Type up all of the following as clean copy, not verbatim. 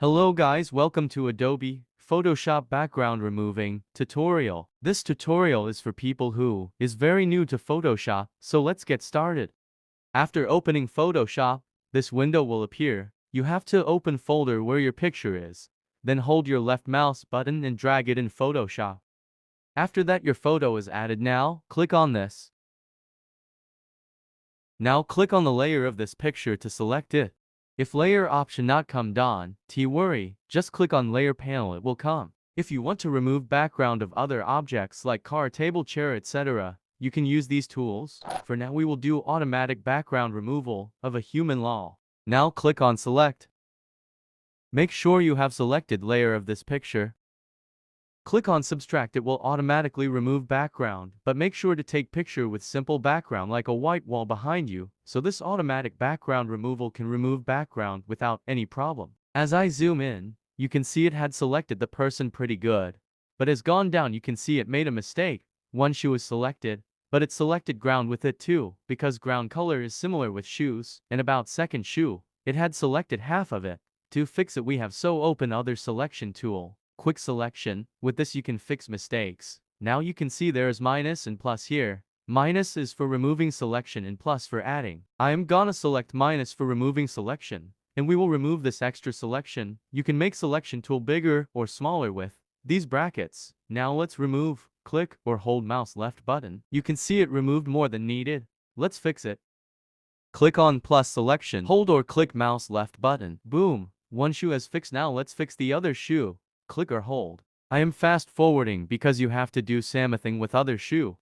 Hello guys, welcome to Adobe Photoshop background removing tutorial. This tutorial is for people who is very new to Photoshop, so let's get started. After opening Photoshop, this window will appear. You have to open folder where your picture is. Then hold your left mouse button and drag it in Photoshop. After that your photo is added. Now, click on this. Now click on the layer of this picture to select it. If layer option not come on, worry, just click on layer panel, it will come. If you want to remove background of other objects like car, table, chair, etc., you can use these tools. For now we will do automatic background removal of a human law. Now click on select. Make sure you have selected layer of this picture. Click on subtract, it will automatically remove background, but make sure to take picture with simple background like a white wall behind you, so this automatic background removal can remove background without any problem. As I zoom in, you can see it had selected the person pretty good, but as gone down you can see it made a mistake. One shoe is selected, but it selected ground with it too, because ground color is similar with shoes, and about second shoe, it had selected half of it. To fix it we have open other selection tool. Quick selection. With this you can fix mistakes. Now you can see there is minus and plus here. Minus is for removing selection and plus for adding. I am gonna select minus for removing selection, and we will remove this extra selection. You can make selection tool bigger or smaller with these brackets. Now let's remove. Click or hold mouse left button. You can see it removed more than needed. Let's fix it. Click on plus selection. Hold or click mouse left button. Boom. One shoe is fixed. Now let's fix the other shoe. Click or hold. I am fast forwarding because you have to do same thing with other shoe.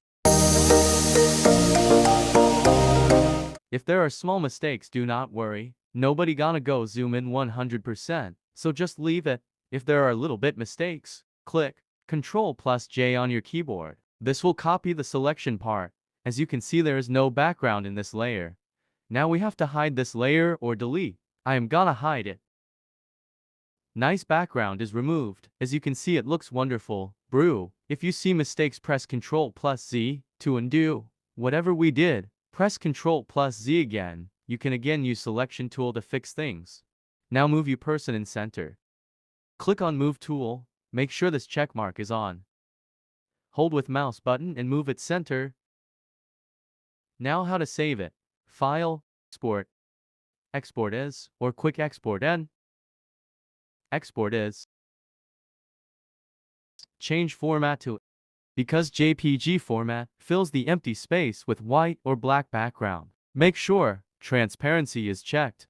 If there are small mistakes, do not worry. Nobody gonna go zoom in 100%, so just leave it. If there are little bit mistakes, click Ctrl+J on your keyboard. This will copy the selection part. As you can see there is no background in this layer. Now we have to hide this layer or delete. I am gonna hide it. Nice background is removed. As you can see it looks wonderful. Brew. If you see mistakes press Ctrl+Z to undo. Whatever we did, press Ctrl+Z again. You can again use selection tool to fix things. Now move your person in center. Click on move tool. Make sure this check mark is on. Hold with mouse button and move it center. Now how to save it. File, export. Export as, or quick export N. Export as. Change format to, because JPG format fills the empty space with white or black background. Make sure transparency is checked.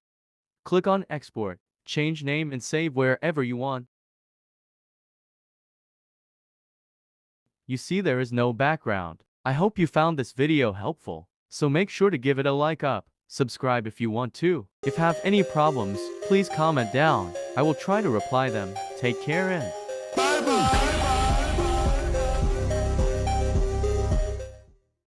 Click on export, change name and save wherever you want. You see there is no background. I hope you found this video helpful, so make sure to give it a like up. Subscribe if you want to. If have any problems, please comment down. I will try to reply them. Take care and bye bye.